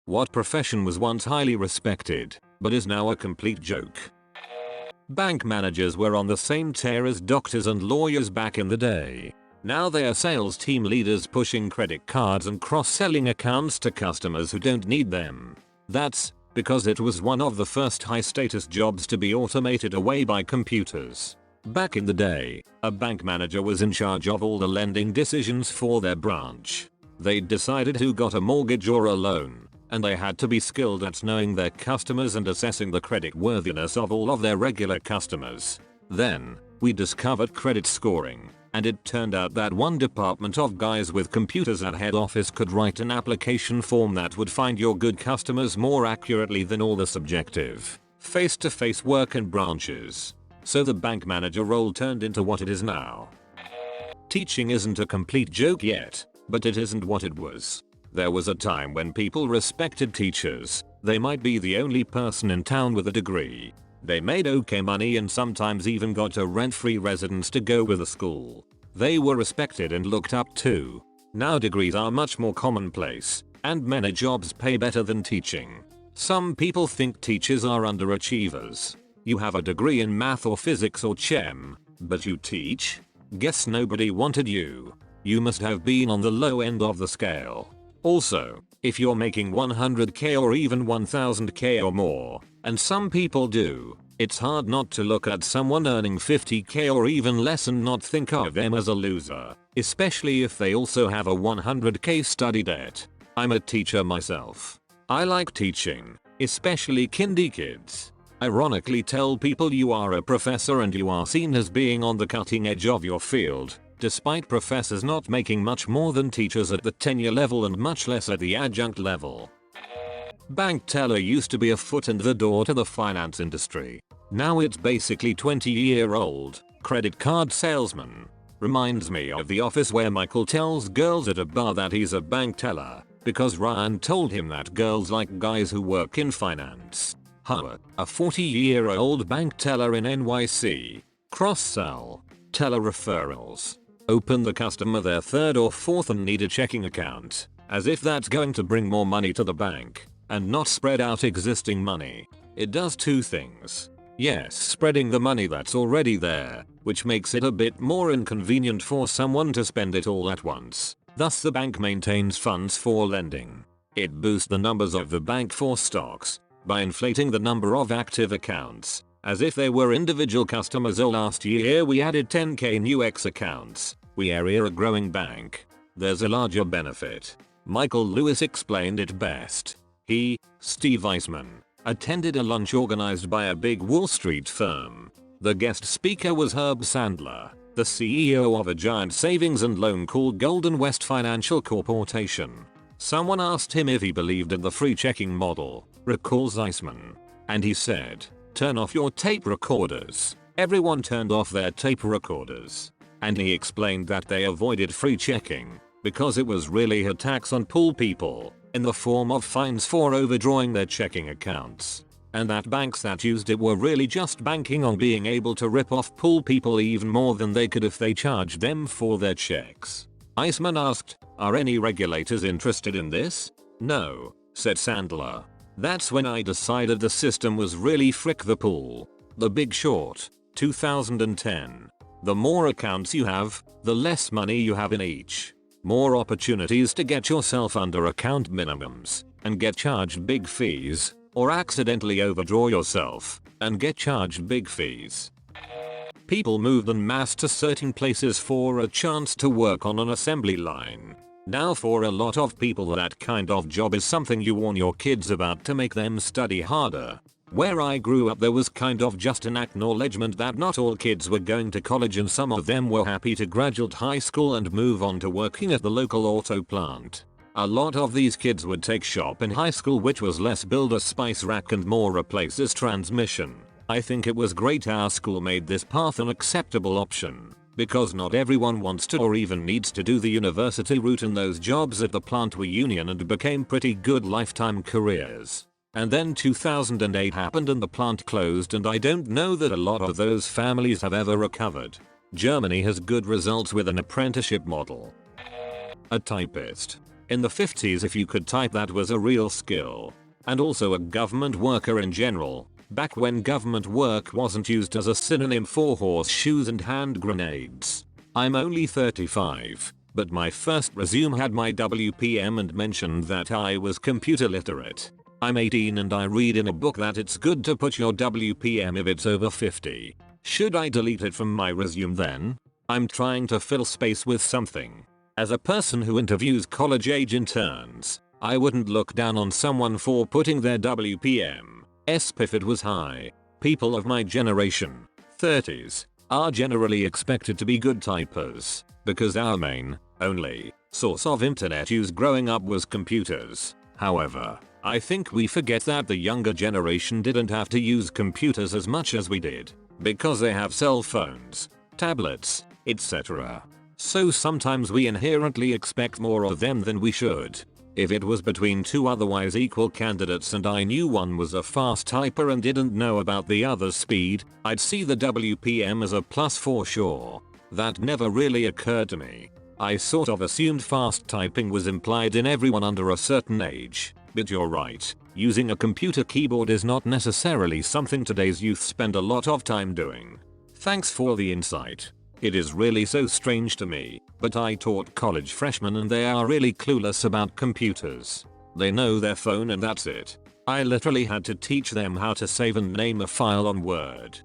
What profession was once highly respected, but is now a complete joke? Bank managers were on the same tier as doctors and lawyers back in the day. Now they are sales team leaders pushing credit cards and cross-selling accounts to customers who don't need them. That's because it was one of the first high-status jobs to be automated away by computers. Back in the day, a bank manager was in charge of all the lending decisions for their branch. They decided who got a mortgage or a loan, and they had to be skilled at knowing their customers and assessing the credit worthiness of all of their regular customers. Then, we discovered credit scoring, and it turned out that one department of guys with computers at head office could write an application form that would find your good customers more accurately than all the subjective, face-to-face work in branches. So the bank manager role turned into what it is now. Teaching isn't a complete joke yet, but it isn't what it was. There was a time when people respected teachers. They might be the only person in town with a degree. They made okay money and sometimes even got a rent-free residence to go with the school. They were respected and looked up to. Now degrees are much more commonplace, and many jobs pay better than teaching. Some people think teachers are underachievers. You have a degree in math or physics or chem, but you teach? Guess nobody wanted you. You must have been on the low end of the scale. Also, if you're making 100k or even 1000k or more, and some people do, it's hard not to look at someone earning 50k or even less and not think of them as a loser, especially if they also have a 100k study debt. I'm a teacher myself. I like teaching, especially kindy kids. Ironically, tell people you are a professor and you are seen as being on the cutting edge of your field, despite professors not making much more than teachers at the tenure level and much less at the adjunct level. Bank teller used to be a foot in the door to the finance industry. Now it's basically 20-year-old credit card salesman. Reminds me of The Office where Michael tells girls at a bar that he's a bank teller because Ryan told him that girls like guys who work in finance. A 40-year-old bank teller in NYC. Cross-sell. Teller referrals. Open the customer their third or fourth and need a checking account. As if that's going to bring more money to the bank. And not spread out existing money. It does two things. Yes, spreading the money that's already there, which makes it a bit more inconvenient for someone to spend it all at once. Thus the bank maintains funds for lending. It boosts the numbers of the bank for stocks by inflating the number of active accounts, as if they were individual customers. Last year we added 10k new X accounts. We are a growing bank. There's a larger benefit. Michael Lewis explained it best. He, Steve Eisman, attended a lunch organized by a big Wall Street firm. The guest speaker was Herb Sandler, the CEO of a giant savings and loan called Golden West Financial Corporation. Someone asked him if he believed in the free checking model, recalls Eisman. And he said, "Turn off your tape recorders." Everyone turned off their tape recorders. And he explained that they avoided free checking because it was really a tax on poor people in the form of fines for overdrawing their checking accounts. And that banks that used it were really just banking on being able to rip off poor people even more than they could if they charged them for their checks. Eisman asked, "Are any regulators interested in this?" "No," said Sandler. "That's when I decided the system was really frick the pool." The Big Short, 2010. The more accounts you have, the less money you have in each. More opportunities to get yourself under account minimums and get charged big fees, or accidentally overdraw yourself and get charged big fees. People moved en masse to certain places for a chance to work on an assembly line. Now for a lot of people that kind of job is something you warn your kids about to make them study harder. Where I grew up there was kind of just an acknowledgement that not all kids were going to college and some of them were happy to graduate high school and move on to working at the local auto plant. A lot of these kids would take shop in high school, which was less build a spice rack and more replace this transmission. I think it was great our school made this path an acceptable option, because not everyone wants to or even needs to do the university route, and those jobs at the plant were union and became pretty good lifetime careers. And then 2008 happened and the plant closed, and I don't know that a lot of those families have ever recovered. Germany has good results with an apprenticeship model. A typist. In the 50s if you could type that was a real skill. And also a government worker in general, back when government work wasn't used as a synonym for horseshoes and hand grenades. I'm only 35, but my first resume had my WPM and mentioned that I was computer literate. I'm 18 and I read in a book that it's good to put your WPM if it's over 50. Should I delete it from my resume then? I'm trying to fill space with something. As a person who interviews college-age interns, I wouldn't look down on someone for putting their WPM, if it was high. People of my generation, 30s, are generally expected to be good typers, because our main, only, source of internet use growing up was computers. However, I think we forget that the younger generation didn't have to use computers as much as we did, because they have cell phones, tablets, etc. So sometimes we inherently expect more of them than we should. If it was between two otherwise equal candidates and I knew one was a fast typer and didn't know about the other's speed, I'd see the WPM as a plus for sure. That never really occurred to me. I sort of assumed fast typing was implied in everyone under a certain age, but you're right, using a computer keyboard is not necessarily something today's youth spend a lot of time doing. Thanks for the insight. It is really so strange to me, but I taught college freshmen and they are really clueless about computers. They know their phone and that's it. I literally had to teach them how to save and name a file on Word.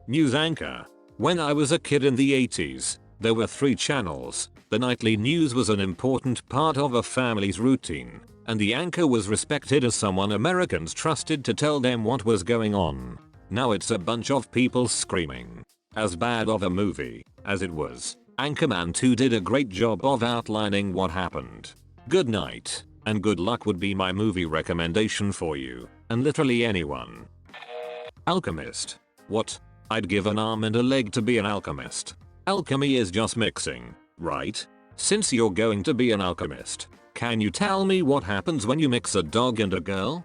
News anchor. When I was a kid in the 80s, there were 3 channels. The nightly news was an important part of a family's routine, and the anchor was respected as someone Americans trusted to tell them what was going on. Now it's a bunch of people screaming. As bad of a movie as it was, Anchorman 2 did a great job of outlining what happened. Good night, and good luck would be my movie recommendation for you, and literally anyone. Alchemist. What? I'd give an arm and a leg to be an alchemist. Alchemy is just mixing, right? Since you're going to be an alchemist, can you tell me what happens when you mix a dog and a girl?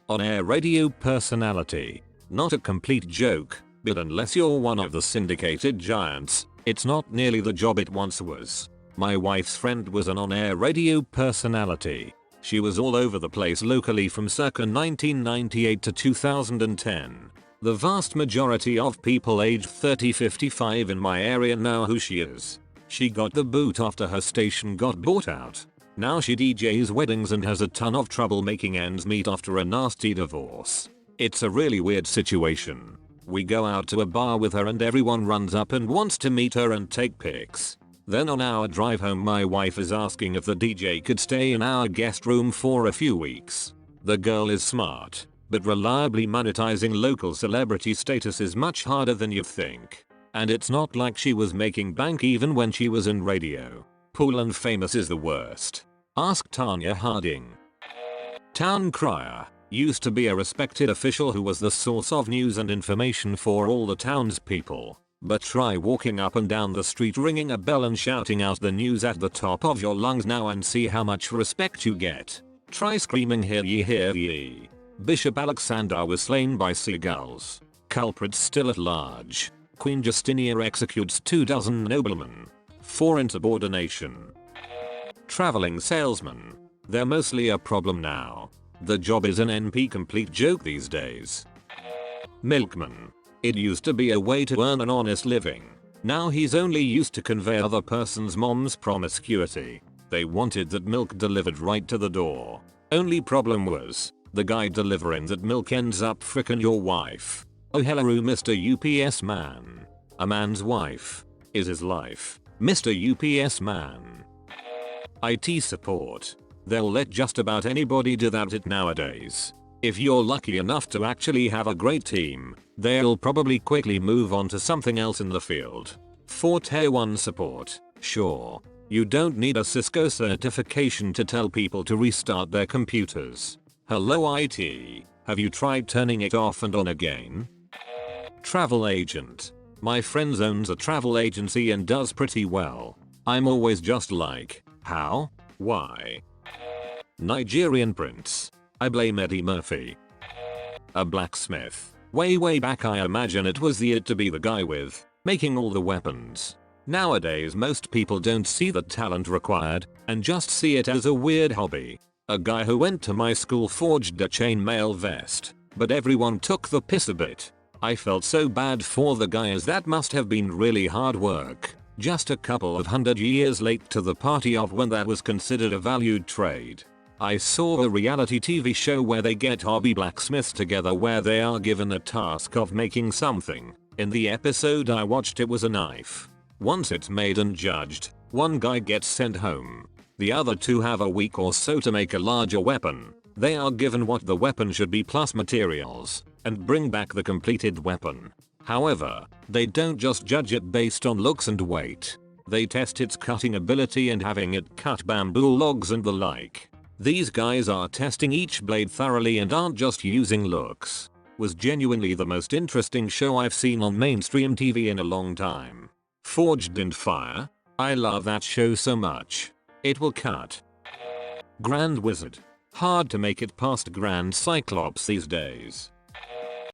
On-air radio personality. Not a complete joke. But unless you're one of the syndicated giants, it's not nearly the job it once was. My wife's friend was an on-air radio personality. She was all over the place locally from circa 1998 to 2010. The vast majority of people aged 30-55 in my area know who she is. She got the boot after her station got bought out. Now she DJs weddings and has a ton of trouble making ends meet after a nasty divorce. It's a really weird situation. We go out to a bar with her and everyone runs up and wants to meet her and take pics. Then on our drive home my wife is asking if the DJ could stay in our guest room for a few weeks. The girl is smart, but reliably monetizing local celebrity status is much harder than you think. And it's not like she was making bank even when she was in radio. Poor and famous is the worst. Ask Tanya Harding. Town crier. Used to be a respected official who was the source of news and information for all the townspeople. But try walking up and down the street ringing a bell and shouting out the news at the top of your lungs now and see how much respect you get. Try screaming hear ye. Bishop Alexander was slain by seagulls. Culprits still at large. Queen Justinia executes 24 noblemen. For insubordination. Traveling salesman. They're mostly a problem now. The job is an NP complete joke these days. Milkman. It used to be a way to earn an honest living. Now he's only used to convey other person's mom's promiscuity. They wanted that milk delivered right to the door. Only problem was, the guy delivering that milk ends up frickin' your wife. Oh hello Mr. UPS man. A man's wife is his life. Mr. UPS man. IT support. They'll let just about anybody do that nowadays. If you're lucky enough to actually have a great team, they'll probably quickly move on to something else in the field. For tier 1 support, sure. You don't need a Cisco certification to tell people to restart their computers. Hello IT, have you tried turning it off and on again? Travel agent. My friend owns a travel agency and does pretty well. I'm always just like, how? Why? Nigerian prince. I blame Eddie Murphy. A blacksmith. Way back I imagine it was to be the guy with making all the weapons. Nowadays most people don't see the talent required. and just see it as a weird hobby. A guy who went to my school forged a chainmail vest, but everyone took the piss a bit. I felt so bad for the guy as that must have been really hard work. Just a couple of 100 years late to the party of when that was considered a valued trade. I saw a reality TV show where they get hobby blacksmiths together where they are given a task of making something. In the episode I watched it was a knife. Once it's made and judged, one guy gets sent home. The other two have a week or so to make a larger weapon. They are given what the weapon should be plus materials, and bring back the completed weapon. However, they don't just judge it based on looks and weight. They test its cutting ability and having it cut bamboo logs and the like. These guys are testing each blade thoroughly and aren't just using looks. Was genuinely the most interesting show I've seen on mainstream TV in a long time. Forged in Fire? I love that show so much. It will cut. Grand Wizard. Hard to make it past Grand Cyclops these days.